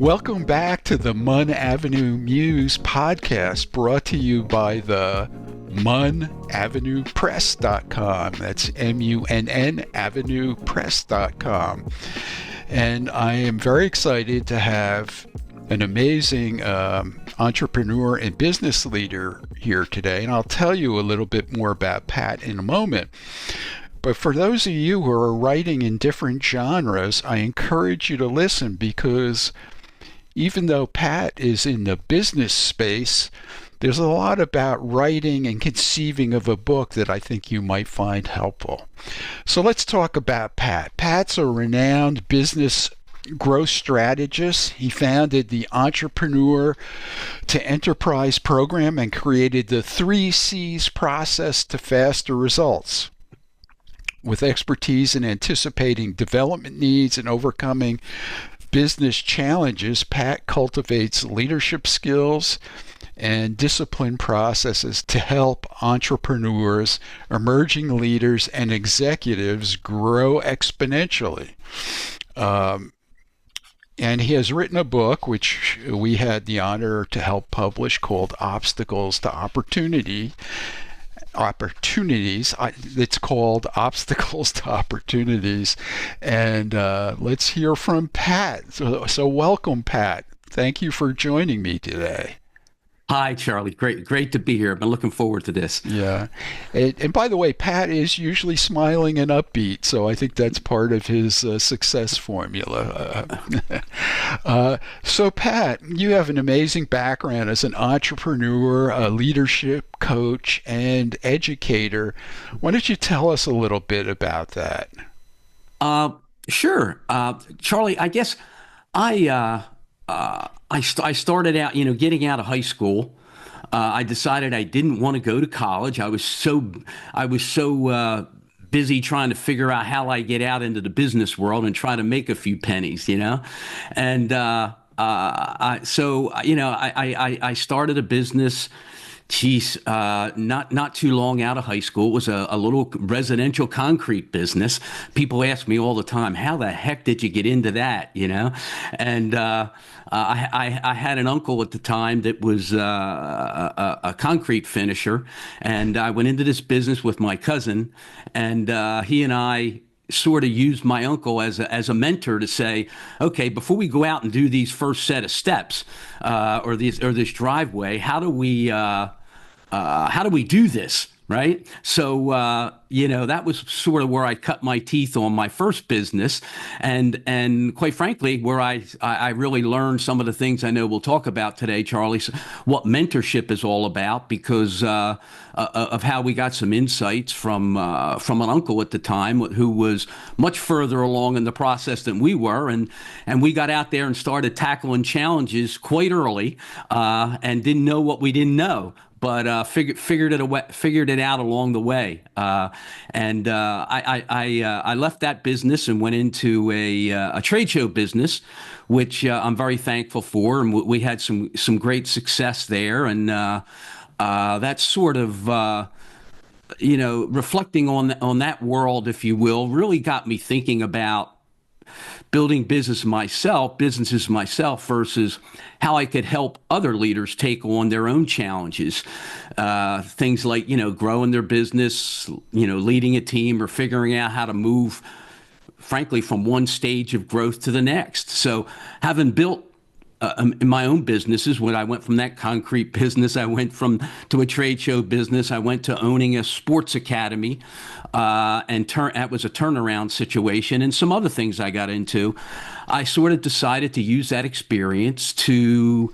Welcome back to the Munn Avenue Muse podcast, brought to you by the MunnAvenuePress.com. That's MUNN AvenuePress.com. And I am very excited to have an amazing entrepreneur and business leader here today. And I'll tell you a little bit more about Pat in a moment. But for those of you who are writing in different genres, I encourage you to listen, because even though Pat is in the business space, there's a lot about writing and conceiving of a book that I think you might find helpful. So let's talk about Pat. Pat's a renowned business growth strategist. He founded the Entrepreneur to Enterprise program and created the 3Cs process to faster results. With expertise in anticipating development needs and overcoming business challenges, Pat cultivates leadership skills and discipline processes to help entrepreneurs, emerging leaders, and executives grow exponentially. And he has written a book, which we had the honor to help publish, called Obstacles to Opportunities. It's called Obstacles to Opportunities. And let's hear from Pat. So welcome, Pat. Thank you for joining me today. Hi, Charlie. Great to be here. I've been looking forward to this. Yeah. And by the way, Pat is usually smiling and upbeat, so I think that's part of his success formula. So Pat, you have an amazing background as an entrepreneur, a leadership coach, and educator. Why don't you tell us a little bit about that? Sure. Charlie, I guess I started out, getting out of high school. I decided I didn't want to go to college. I was so busy trying to figure out how I get out into the business world and try to make a few pennies, And I started a business. Not too long out of high school. It was a little residential concrete business. People ask me all the time, how the heck did you get into that, And I had an uncle at the time that was a concrete finisher, and I went into this business with my cousin, and he and I sort of used my uncle as a mentor to say, okay, before we go out and do these first set of steps or this driveway, how do we do this, right? So that was sort of where I cut my teeth on my first business, and quite frankly, where I really learned some of the things I know we'll talk about today, Charlie, what mentorship is all about, because of how we got some insights from an uncle at the time who was much further along in the process than we were, and we got out there and started tackling challenges quite early, and didn't know what we didn't know. But figured it out along the way, and I left that business and went into a trade show business, which I'm very thankful for, and we had some great success there, and that's sort of reflecting on that world, if you will, really got me thinking about building businesses myself versus how I could help other leaders take on their own challenges. Things like, growing their business, leading a team, or figuring out how to move, frankly, from one stage of growth to the next. So having built in my own businesses, when I went from that concrete business, I went to a trade show business, I went to owning a sports academy, and that was a turnaround situation, and some other things I got into. I sort of decided to use that experience to,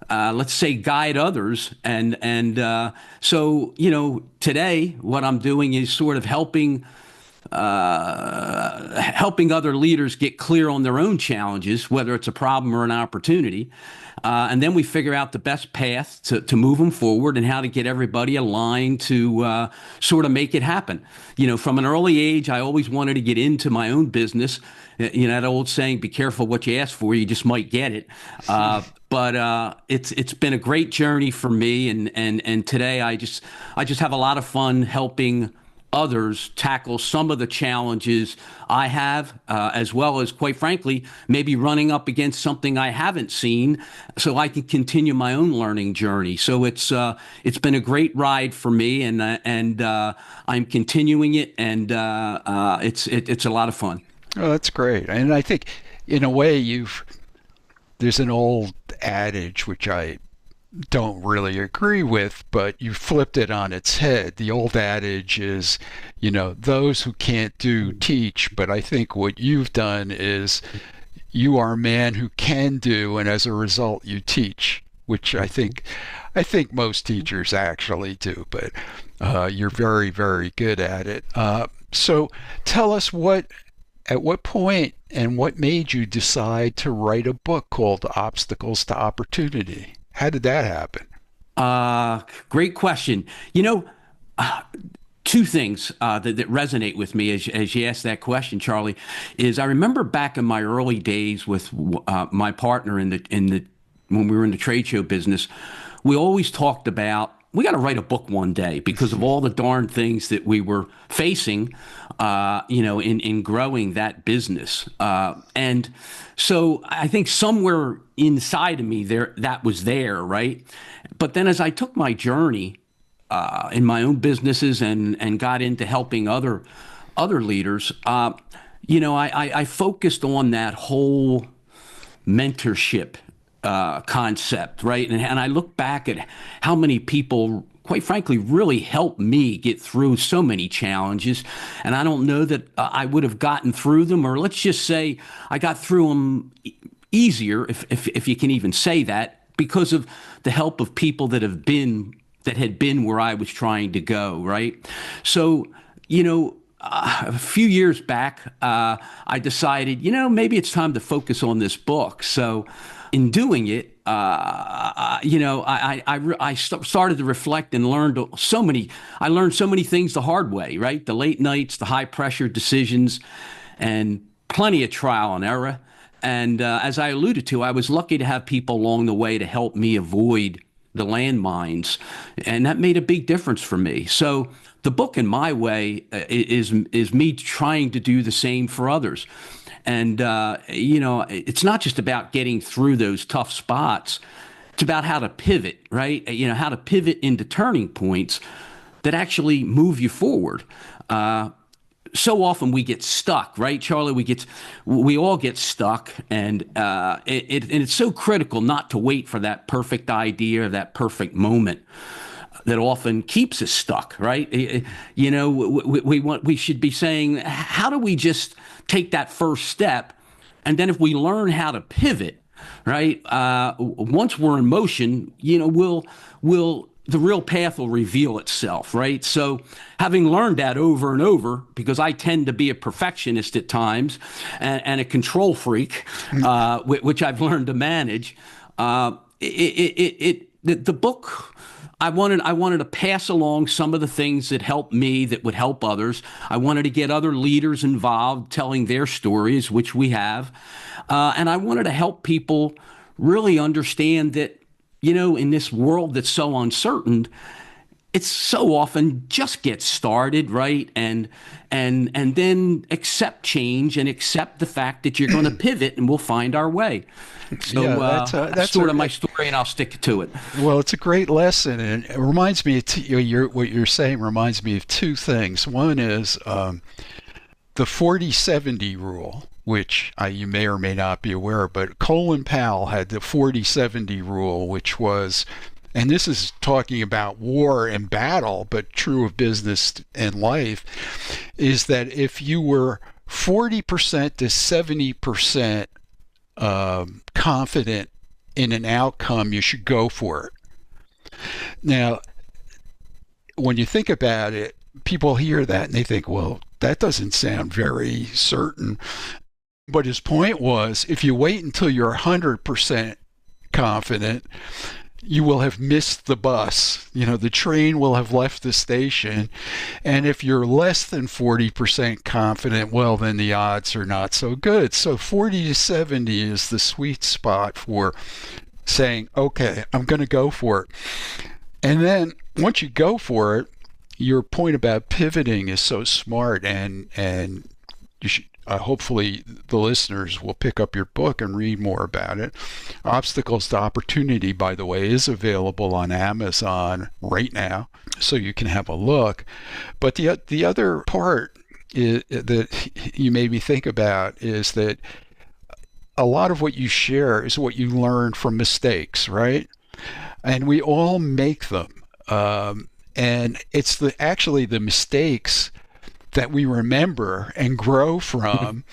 let's say, guide others, and so today what I'm doing is sort of helping other leaders get clear on their own challenges, whether it's a problem or an opportunity. And then we figure out the best path to move them forward and how to get everybody aligned to sort of make it happen. From an early age, I always wanted to get into my own business. That old saying, be careful what you ask for, you just might get it. But it's been a great journey for me. And today I just have a lot of fun helping others tackle some of the challenges I have, as well as, quite frankly, maybe running up against something I haven't seen, so I can continue my own learning journey. So it's been a great ride for me, and I'm continuing it, and it's a lot of fun. Oh, that's great. And I think, in a way, there's an old adage which I don't really agree with, but you flipped it on its head. The old adage is, those who can't do teach, but I think what you've done is you are a man who can do, and as a result you teach, which I think most teachers actually do, but you're very, very good at it. So tell us at what point and what made you decide to write a book called Obstacles to Opportunity? How did that happen? Great question. Two things that resonate with me as you ask that question, Charlie, is I remember back in my early days with my partner when we were in the trade show business, we always talked about we got to write a book one day because of all the darn things that we were facing, in growing that business. And so I think somewhere inside of me that was there, right? But then as I took my journey in my own businesses and got into helping other leaders, I focused on that whole mentorship concept, right? And I look back at how many people, quite frankly, really helped me get through so many challenges. And I don't know that I would have gotten through them, or let's just say I got through them easier, if you can even say that, because of the help of people that had been where I was trying to go, right? So, a few years back, I decided, maybe it's time to focus on this book. So in doing it, I started to reflect and learned so many things the hard way, right? The late nights, the high pressure decisions, and plenty of trial and error. And as I alluded to, I was lucky to have people along the way to help me avoid the landmines, and that made a big difference for me. So the book, in my way, is me trying to do the same for others. And, it's not just about getting through those tough spots. It's about how to pivot, right? How to pivot into turning points that actually move you forward. So often we get stuck, right, Charlie? We all get stuck, and it's so critical not to wait for that perfect idea, that perfect moment that often keeps us stuck, right? We should be saying, how do we just take that first step? And then if we learn how to pivot, right, once we're in motion, the real path will reveal itself, right? So having learned that over and over, because I tend to be a perfectionist at times and a control freak, which I've learned to manage, the book, I wanted to pass along some of the things that helped me that would help others. I wanted to get other leaders involved telling their stories, which we have. And I wanted to help people really understand that, in this world that's so uncertain, it's so often just get started, right? And then accept change and accept the fact that you're going to pivot and we'll find our way. So yeah, that's sort of my story, and I'll stick to it. Well, it's a great lesson, and it reminds me of what you're saying reminds me of two things. One is the 40-70 rule, which you may or may not be aware, but Colin Powell had the 40-70 rule, which was, and this is talking about war and battle, but true of business and life, is that if you were 40% to 70% confident in an outcome, you should go for it. Now, when you think about it, people hear that and they think, well, that doesn't sound very certain. But his point was, if you wait until you're 100% confident, you will have missed the bus. The train will have left the station. And if you're less than 40% confident, well, then the odds are not so good. So 40 to 70 is the sweet spot for saying, okay, I'm going to go for it. And then once you go for it, your point about pivoting is so smart, and you should, hopefully the listeners will pick up your book and read more about it. Obstacles to Opportunity, by the way, is available on Amazon right now, so you can have a look. But the other part that you made me think about is that a lot of what you share is what you learn from mistakes, right? And we all make them. And it's actually the mistakes that we remember and grow from.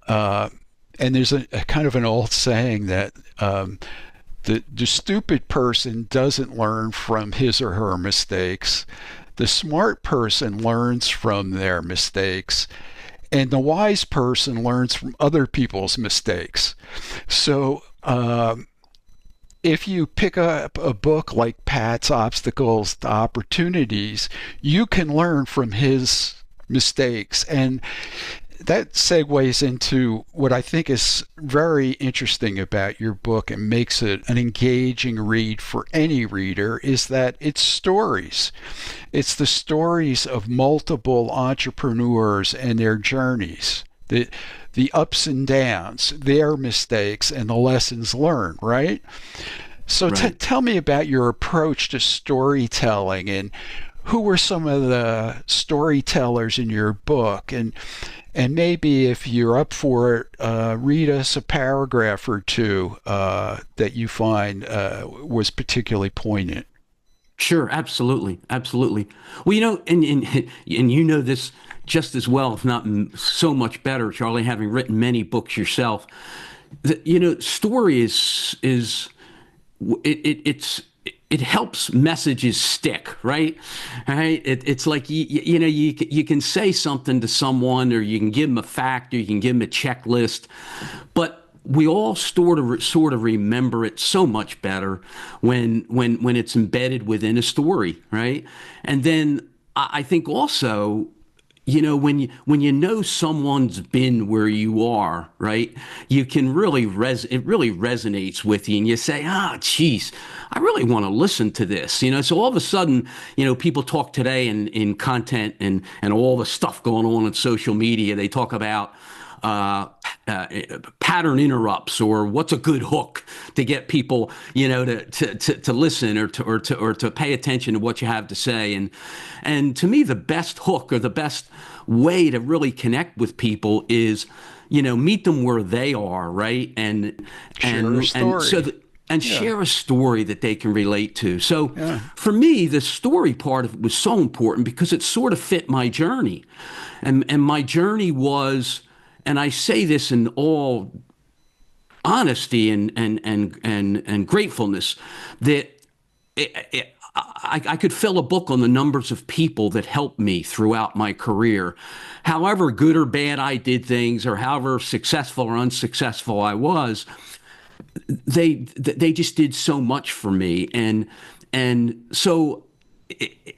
And there's a kind of an old saying that the stupid person doesn't learn from his or her mistakes. The smart person learns from their mistakes. And the wise person learns from other people's mistakes. So if you pick up a book like Pat's Obstacles to Opportunities, you can learn from his mistakes. And that segues into what I think is very interesting about your book and makes it an engaging read for any reader, is that it's stories. It's the stories of multiple entrepreneurs and their journeys, the ups and downs, their mistakes, and the lessons learned, right? So Right. tell me about your approach to storytelling, and who were some of the storytellers in your book, and maybe if you're up for it, read us a paragraph or two that you find was particularly poignant. Sure, absolutely, absolutely. Well, and you know this just as well, if not so much better, Charlie, having written many books yourself. Story it helps messages stick, right? Right? It's like you can say something to someone, or you can give them a fact, or you can give them a checklist, but we all sort of remember it so much better when it's embedded within a story, right? And then I think also, when you know someone's been where you are, right? You can really it really resonates with you, and you say, geez, I really want to listen to this. So all of a sudden, people talk today in content and all the stuff going on in social media. They talk about pattern interrupts, or what's a good hook to get people, to listen, or to pay attention to what you have to say. And to me, the best hook, or the best way to really connect with people is, meet them where they are, right? And Share a story. and Yeah. share a story that they can relate to. So Yeah. for me, the story part of it was so important because it sort of fit my journey. And my journey was, and I say this in all honesty and gratefulness, that I could fill a book on the numbers of people that helped me throughout my career. However good or bad I did things, or however successful or unsuccessful I was, they just did so much for me. And so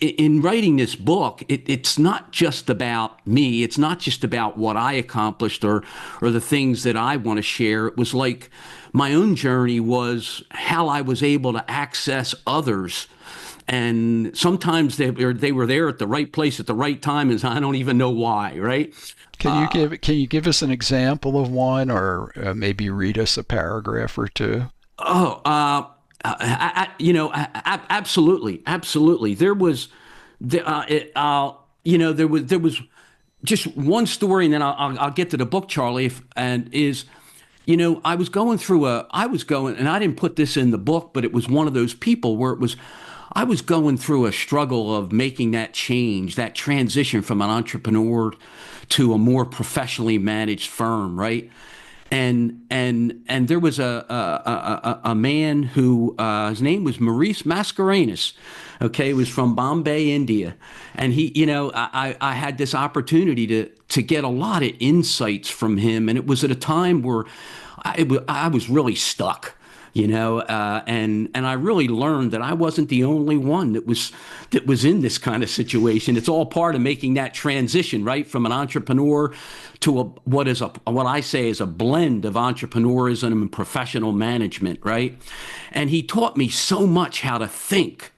in writing this book, it's not just about me. It's not just about what I accomplished, or the things that I want to share. It was like my own journey was how I was able to access others. And sometimes they were there at the right place at the right time, and I don't even know why, right? Can you give us an example of one, or maybe read us a paragraph or two? Oh, absolutely, absolutely. There was, there was just one story, and then I'll get to the book, Charlie. I was going, and I didn't put this in the book, but it was one of those people where I was going through a struggle of making that change, that transition from an entrepreneur to a more professionally managed firm, right? And there was a man who his name was Maurice Mascarenhas. Okay, he was from Bombay, India, and I had this opportunity to get a lot of insights from him, and it was at a time where I was really stuck. And I really learned that I wasn't the only one that was in this kind of situation. It's all part of making that transition, right, from an entrepreneur to what I say is a blend of entrepreneurism and professional management, right? And he taught me so much how to think,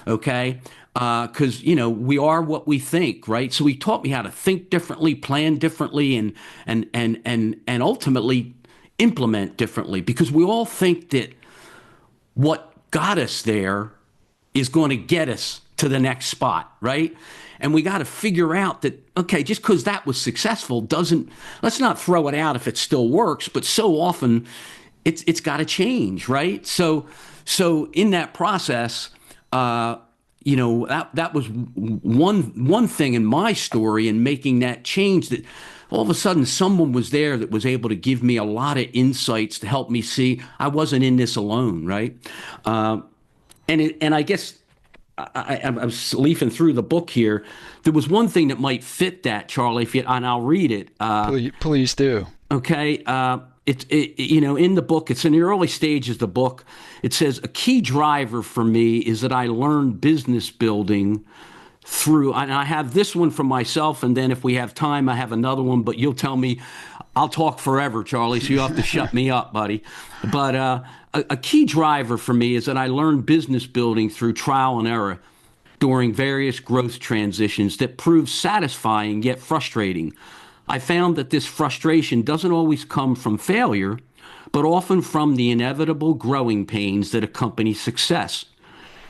okay, because we are what we think, right? So he taught me how to think differently, plan differently, and ultimately implement differently, because we all think that what got us there is going to get us to the next spot, right? And we got to figure out that, okay, just because that was successful doesn't, let's not throw it out if it still works, but so often it's got to change, right? So in that process, that was one thing in my story in making that change, that all of a sudden someone was there that was able to give me a lot of insights to help me see I wasn't in this alone, right? And I guess I was leafing through the book here. There was one thing that might fit that, Charlie, and I'll read it. Please do. Okay. In the book, it's in the early stages of the book. It says a key driver for me is that I learned business building through, and I have this one for myself, and then if we have time, I have another one, but you'll tell me, I'll talk forever, Charlie, so you'll have to shut me up, buddy. But a key driver for me is that I learned business building through trial and error during various growth transitions that proved satisfying yet frustrating. I found that this frustration doesn't always come from failure, but often from the inevitable growing pains that accompany success.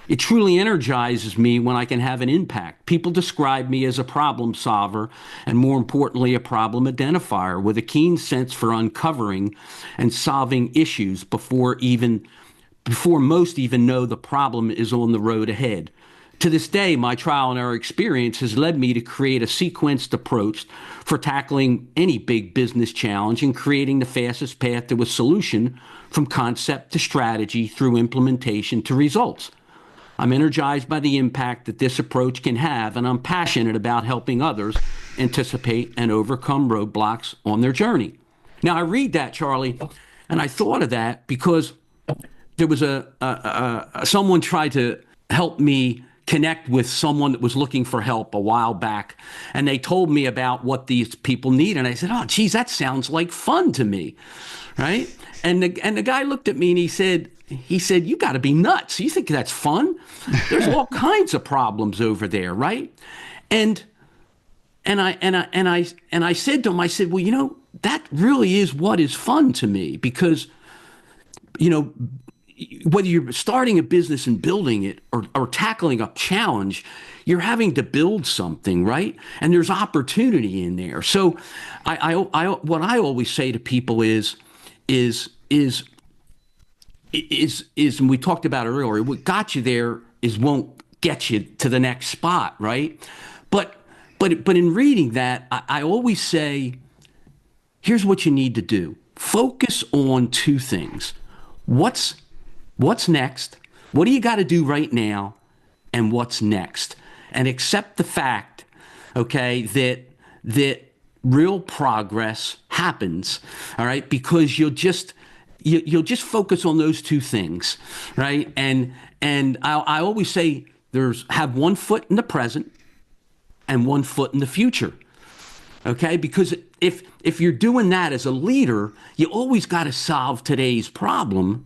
It truly energizes me when I can have an impact. People describe me as a problem solver and, more importantly, a problem identifier with a keen sense for uncovering and solving issues before most even know the problem is on the road ahead. To this day, my trial and error experience has led me to create a sequenced approach for tackling any big business challenge and creating the fastest path to a solution, from concept to strategy through implementation to results. I'm energized by the impact that this approach can have, and I'm passionate about helping others anticipate and overcome roadblocks on their journey. Now, I read that, Charlie, and I thought of that because there was someone tried to help me connect with someone that was looking for help a while back, and they told me about what these people need, and I said, "Oh, geez, that sounds like fun to me," right? And the guy looked at me and he said, "You got to be nuts. You think that's fun? There's all kinds of problems over there, right?" And I said to him, I said, "Well, that really is what is fun to me, because, whether you're starting a business and building it or tackling a challenge, you're having to build something, right? And there's opportunity in there." So what I always say to people is, and we talked about it earlier, what got you there won't get you to the next spot, right? But in reading that, I always say, here's what you need to do. Focus on two things. What's next? What do you got to do right now? And what's next? And accept the fact, okay, that real progress happens, all right? Because you'll just focus on those two things, right? And I always say, have one foot in the present and one foot in the future, okay? Because if you're doing that as a leader, you always got to solve today's problem.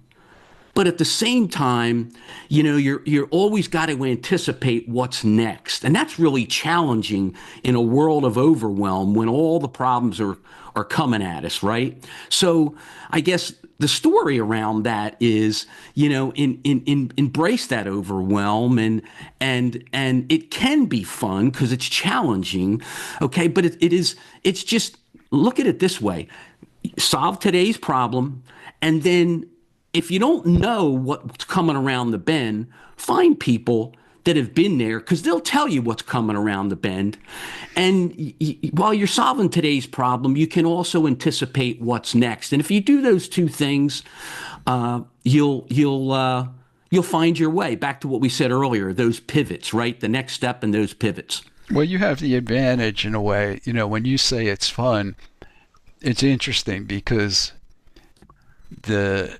But at the same time, you're always got to anticipate what's next. And that's really challenging in a world of overwhelm when all the problems are coming at us, right? So I guess the story around that is, embrace that overwhelm, and it can be fun because it's challenging, okay? But it's just, look at it this way. Solve today's problem, and then if you don't know what's coming around the bend, find people that have been there, because they'll tell you what's coming around the bend. And while you're solving today's problem, you can also anticipate what's next. And if you do those two things, you'll find your way back to what we said earlier, those pivots, right? The next step in those pivots. Well, you have the advantage in a way, when you say it's fun, it's interesting because the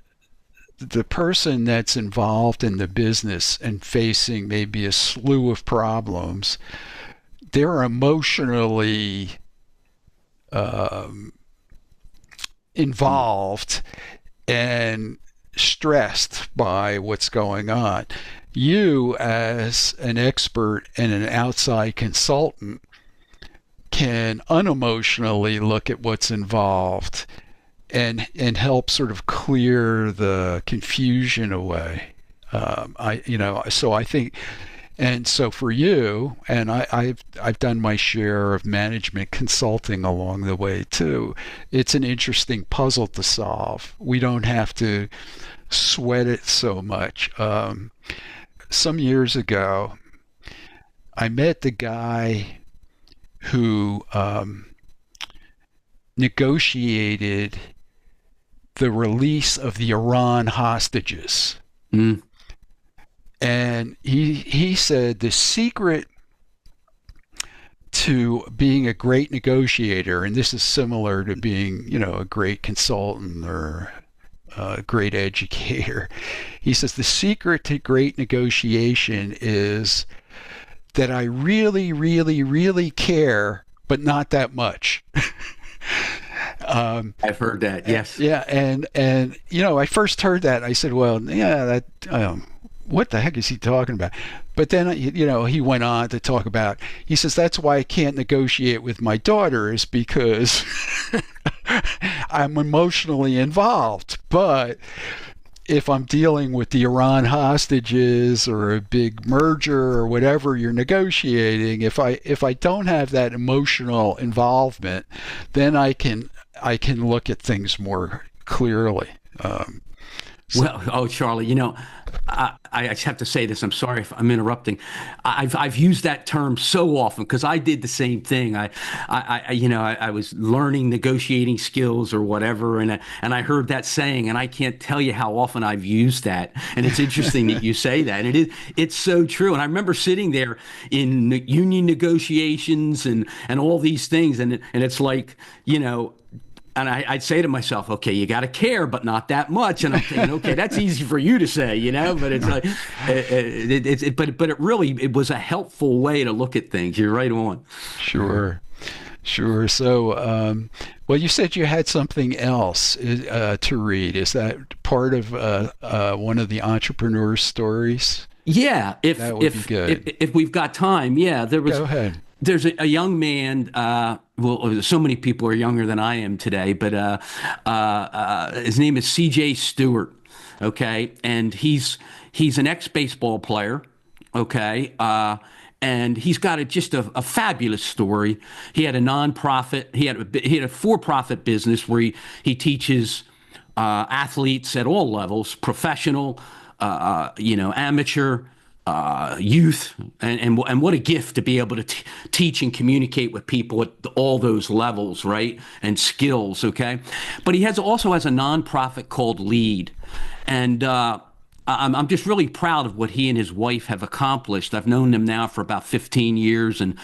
person that's involved in the business and facing maybe a slew of problems, they're emotionally involved and stressed by what's going on. you, as an expert and an outside consultant, can unemotionally look at what's involved and help sort of clear the confusion away. So I think, and so for you, and I've done my share of management consulting along the way too. It's an interesting puzzle to solve. We don't have to sweat it so much. Some years ago, I met the guy who negotiated the release of the Iran hostages. Mm. And he said the secret to being a great negotiator, and this is similar to being, a great consultant or a great educator. He says the secret to great negotiation is that I really, really, really care, but not that much. I've heard that. Yes. Yeah, and I first heard that, I said, well, yeah, that what the heck is he talking about? But then, he went on to talk about, he says, that's why I can't negotiate with my daughter, is because I'm emotionally involved. But if I'm dealing with the Iran hostages or a big merger or whatever you're negotiating, if I don't have that emotional involvement, then I can look at things more clearly. Charlie, I just have to say this. I'm sorry if I'm interrupting. I've used that term so often because I did the same thing. I was learning negotiating skills or whatever, and I heard that saying, and I can't tell you how often I've used that. And it's interesting that you say that, and it's so true. And I remember sitting there in union negotiations and all these things, and it's like, and I'd say to myself, okay, you got to care, but not that much. And I'm thinking, okay, that's easy for you to say, but it's like, but it was a helpful way to look at things. You're right on. Sure. So, well, you said you had something else to read. Is that part of one of the entrepreneur stories? Yeah, that would be good. If we've got time, yeah. Go ahead. There's a young man. Well, so many people are younger than I am today, but his name is C.J. Stewart. Okay, and he's an ex-baseball player. Okay, and he's got just a fabulous story. He had a nonprofit. He had a for-profit business where he teaches athletes at all levels, professional, amateur. Youth, and what a gift to be able to teach and communicate with people at all those levels, right? And skills, okay? But he also has a nonprofit called LEAD, and I'm just really proud of what he and his wife have accomplished. I've known them now for about 15 years, and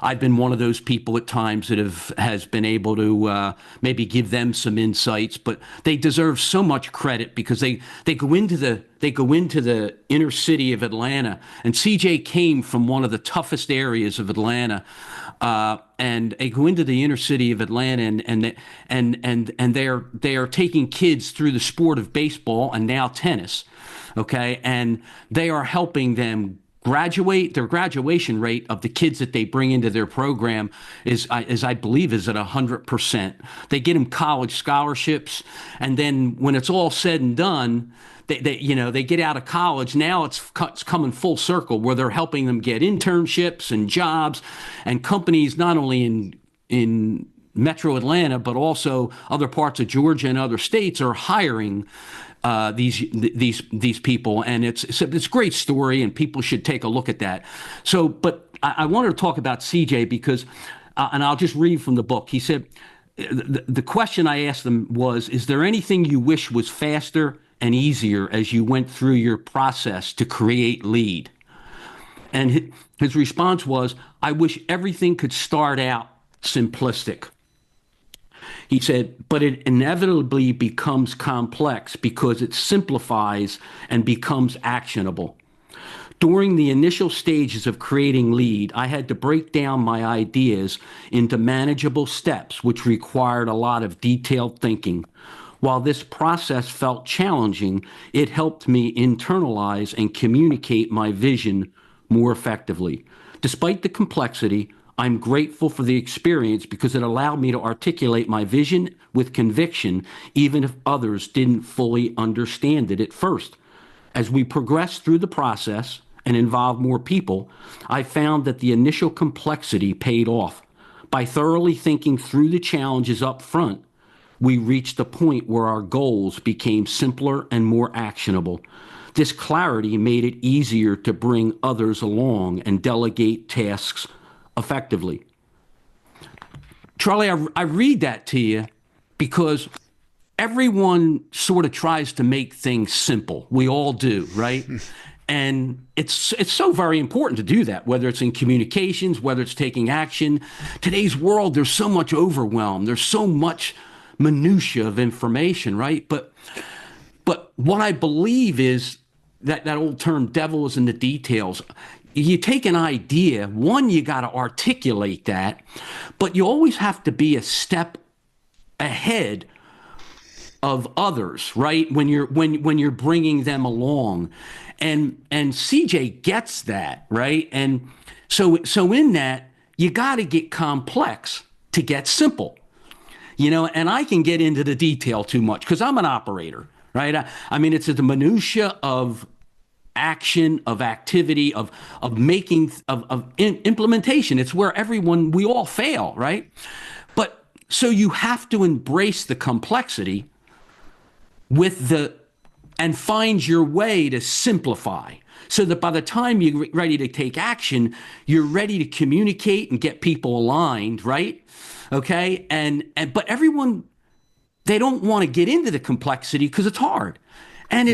I've been one of those people at times that has been able to maybe give them some insights. But they deserve so much credit because they go into the inner city of Atlanta, and CJ came from one of the toughest areas of Atlanta. And they go into the inner city of Atlanta, and they are taking kids through the sport of baseball and now tennis, okay, and they are helping them graduate. Their graduation rate of the kids that they bring into their program is I believe, is at 100%. They get them college scholarships, and then when it's all said and done, they get out of college. Now it's coming full circle where they're helping them get internships and jobs, and companies not only in Metro Atlanta but also other parts of Georgia and other states are hiring these people, and it's a great story, and people should take a look at that. So, but I wanted to talk about CJ because, and I'll just read from the book. He said, the question I asked them was, is there anything you wish was faster and easier as you went through your process to create LEAD? And his response was, I wish everything could start out simplistic. He said, but it inevitably becomes complex because it simplifies and becomes actionable. During the initial stages of creating LEAD, I had to break down my ideas into manageable steps, which required a lot of detailed thinking. While this process felt challenging, it helped me internalize and communicate my vision more effectively. Despite the complexity, I'm grateful for the experience because it allowed me to articulate my vision with conviction, even if others didn't fully understand it at first. As we progressed through the process and involved more people, I found that the initial complexity paid off. By thoroughly thinking through the challenges up front, we reached a point where our goals became simpler and more actionable. This clarity made it easier to bring others along and delegate tasks effectively. Charlie, I read that to you because everyone sort of tries to make things simple. We all do, right? And it's so very important to do that, whether it's in communications, whether it's taking action. Today's world, there's so much overwhelm. There's so much minutia of information, right? But what I believe is that old term, devil is in the details. You take an idea, one, you got to articulate that, but you always have to be a step ahead of others, right? When you're bringing them along, and CJ gets that, right? And so in that, you got to get complex to get simple, And I can get into the detail too much because I'm an operator, right? I mean, it's the minutia of action, of activity, of making, of implementation. It's where we all fail, right? But so you have to embrace the complexity and find your way to simplify so that by the time you're ready to take action, you're ready to communicate and get people aligned, right? Okay. But everyone, they don't want to get into the complexity because it's hard. And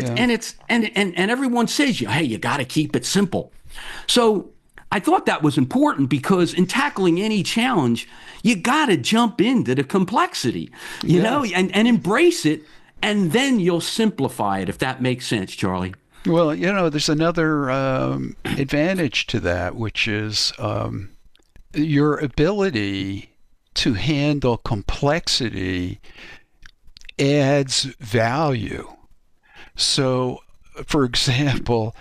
everyone says, hey, you got to keep it simple. So I thought that was important because in tackling any challenge, you got to jump into the complexity, and embrace it. And then you'll simplify it, if that makes sense, Charlie. Well, there's another advantage to that, which is your ability to handle complexity adds value. So, for example,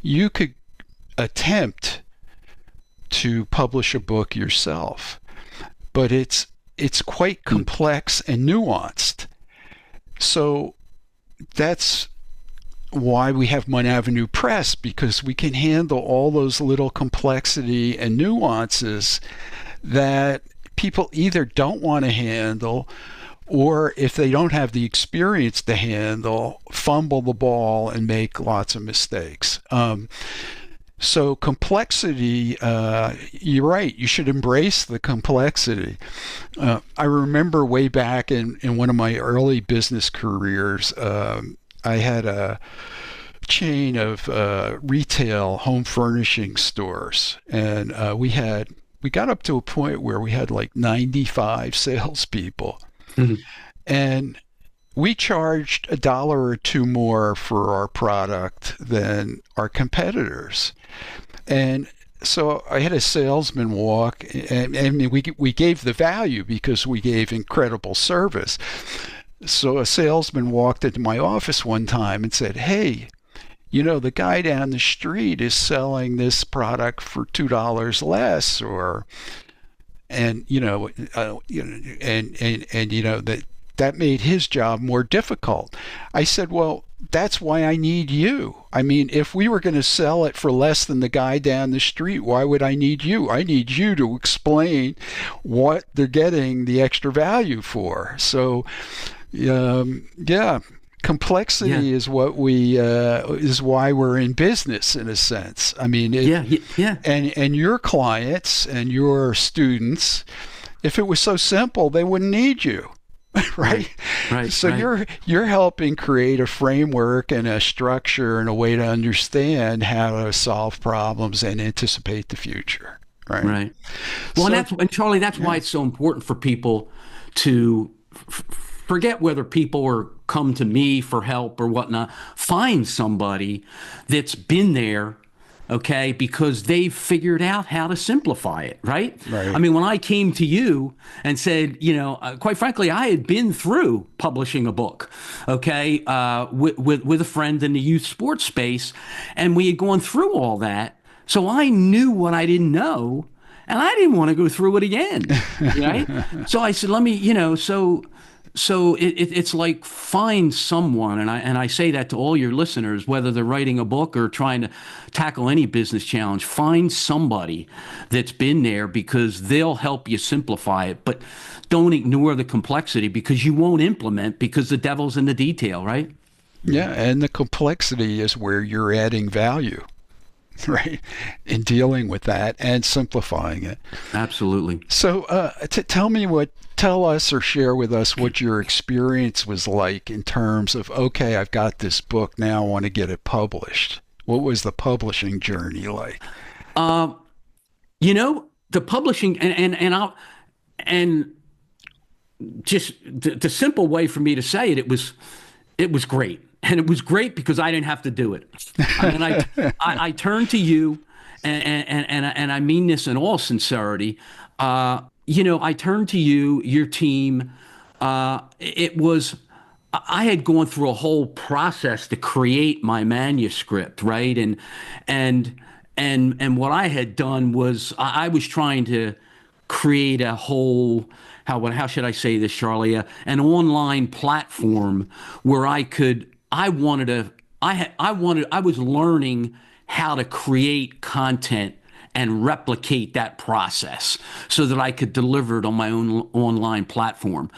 you could attempt to publish a book yourself, but it's quite complex and nuanced. So that's why we have Munn Avenue Press, because we can handle all those little complexity and nuances that people either don't want to handle, or if they don't have the experience to handle, fumble the ball and make lots of mistakes. So complexity, you're right, you should embrace the complexity. I remember way back in one of my early business careers, I had a chain of retail home furnishing stores, and we got up to a point where we had like 95 salespeople. Mm-hmm. And we charged $1 or $2 more for our product than our competitors. And so I had a salesman walk, and we gave the value because we gave incredible service. So a salesman walked into my office one time and said, "Hey, the guy down the street is selling this product for $2 less," that made his job more difficult. I said, "Well, that's why I need you. I mean, if we were going to sell it for less than the guy down the street, why would I need you? I need you to explain what they're getting the extra value for." So, complexity is what is why we're in business, in a sense. I mean, And your clients and your students, if it was so simple, they wouldn't need you. Right. So you're helping create a framework and a structure and a way to understand how to solve problems and anticipate the future. Right. Well, and Charlie, that's why it's so important for people to forget whether people come to me for help or whatnot. Find somebody that's been there, okay, because they've figured out how to simplify it, right? Right. I mean, when I came to you and said, quite frankly, I had been through publishing a book, okay, with a friend in the youth sports space, and we had gone through all that. So I knew what I didn't know, and I didn't want to go through it again, right? So I said, let me, it's like find someone, and I say that to all your listeners, whether they're writing a book or trying to tackle any business challenge, find somebody that's been there, because they'll help you simplify it. But don't ignore the complexity, because you won't implement, because the devil's in the detail, right? Yeah, and the complexity is where you're adding value, right, in dealing with that and simplifying it. Absolutely. So tell us or share with us what your experience was like in terms of, okay, I've got this book, now I want to get it published. What was the publishing journey like? The publishing and just the simple way for me to say it, it was great. And it was great because I didn't have to do it. I mean, I turned to you, and I mean this in all sincerity. I turned to you, your team. I had gone through a whole process to create my manuscript, right? And what I had done was I was trying to create a whole, how should I say this, Charlie? An online platform where I was learning how to create content and replicate that process so that I could deliver it on my own online platform.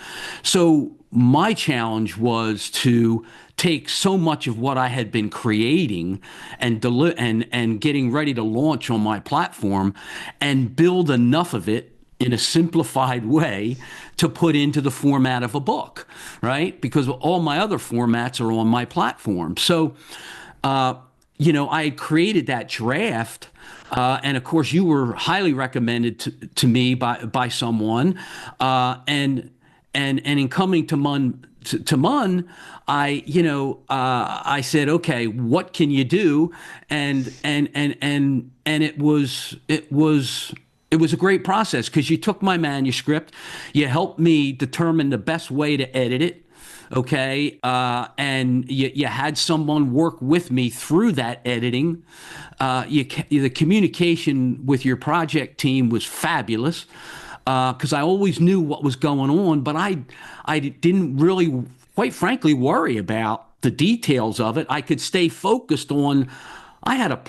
So my challenge was to take so much of what I had been creating and getting ready to launch on my platform and build enough of it in a simplified way to put into the format of a book, right? Because all my other formats are on my platform. So, I had created that draft, and of course, you were highly recommended to me by someone, and in coming to Munn, I said, okay, what can you do? And it was a great process, because you took my manuscript, you helped me determine the best way to edit it, okay? And you had someone work with me through that editing. The communication with your project team was fabulous, because I always knew what was going on, but I didn't really, quite frankly, worry about the details of it. I could stay focused on, I had a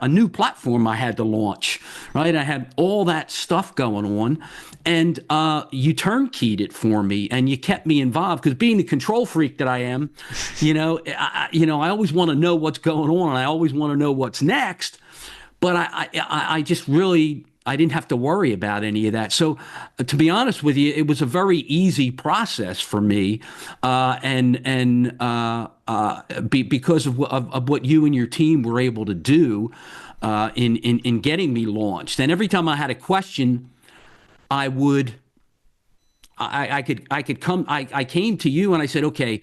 new platform I had to launch, right? I had all that stuff going on, and you turnkeyed it for me, and you kept me involved, because being the control freak that I am, I always want to know what's going on, and I always want to know what's next, but I just really, I didn't have to worry about any of that. So, to be honest with you, it was a very easy process for me, because of what you and your team were able to do in getting me launched. And every time I had a question, I came to you and I said, okay,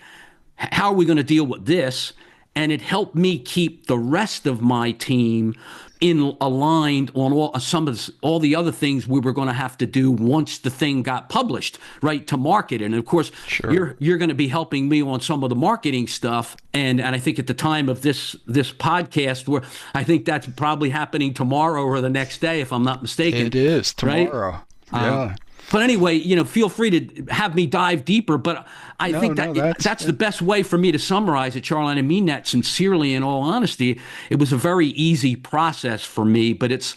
how are we going to deal with this? And it helped me keep the rest of my team aligned on all the other things we were going to have to do once the thing got published, right, to market. And of course, sure, you're going to be helping me on some of the marketing stuff. And I think at the time of this podcast, where I think that's probably happening tomorrow or the next day, if I'm not mistaken. It is tomorrow. Right? Yeah. But anyway, feel free to have me dive deeper. But I think that's the best way for me to summarize it, Charlie. And I mean that sincerely, in all honesty. It was a very easy process for me, but it's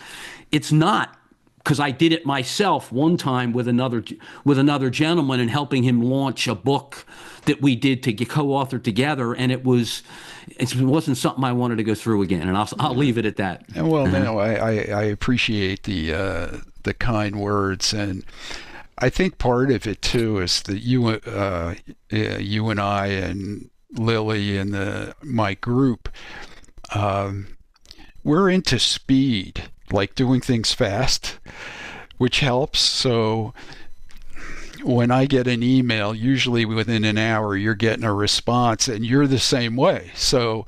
not, because I did it myself one time with another gentleman and helping him launch a book that we did to co-author together, and it wasn't something I wanted to go through again. And I'll leave it at that. And well, no, I appreciate the kind words, and I think part of it too is that you and I and Lily and my group, we're into speed, like doing things fast, which helps. So when I get an email, usually within an hour, you're getting a response, and you're the same way. So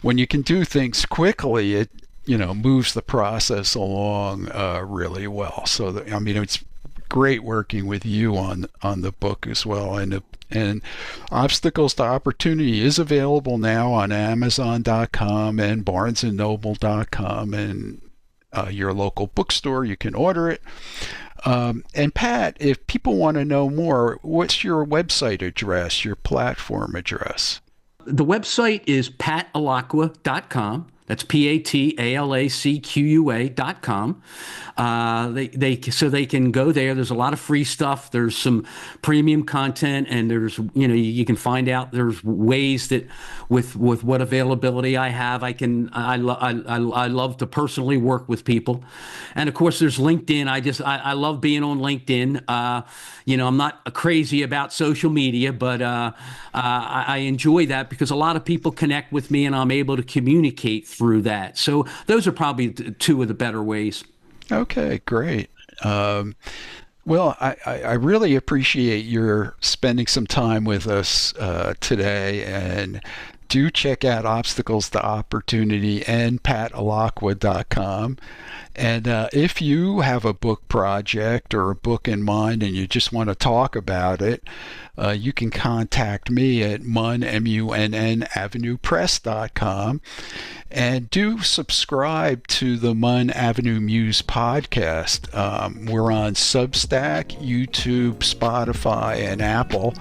when you can do things quickly, moves the process along really well. So it's great working with you on the book as well. And Obstacles to Opportunity is available now on Amazon.com and BarnesandNoble.com and your local bookstore. You can order it. And Pat, if people want to know more, what's your website address, your platform address? The website is patalacqua.com. That's PATALACQUA.com. So they can go there. There's a lot of free stuff. There's some premium content, and there's, you can find out there's ways that with what availability I have, I love to personally work with people. And of course there's LinkedIn. I love being on LinkedIn. I'm not crazy about social media, but I enjoy that because a lot of people connect with me and I'm able to communicate through that. So those are probably two of the better ways. Okay, great. Well, I really appreciate your spending some time with us today, and do check out Obstacles to Opportunity and patalacqua.com. And if you have a book project or a book in mind and you just want to talk about it, you can contact me at Munn, MUNN, AvenuePress.com. And do subscribe to the Munn Avenue Muse podcast. We're on Substack, YouTube, Spotify, and Apple.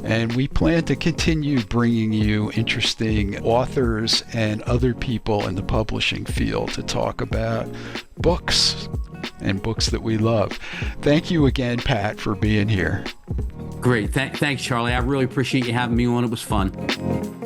And we plan to continue bringing you interesting authors and other people in the publishing field to talk about books and books that we love. Thank you again, Pat, for being here. Great. Thanks, Charlie. I really appreciate you having me on. It was fun.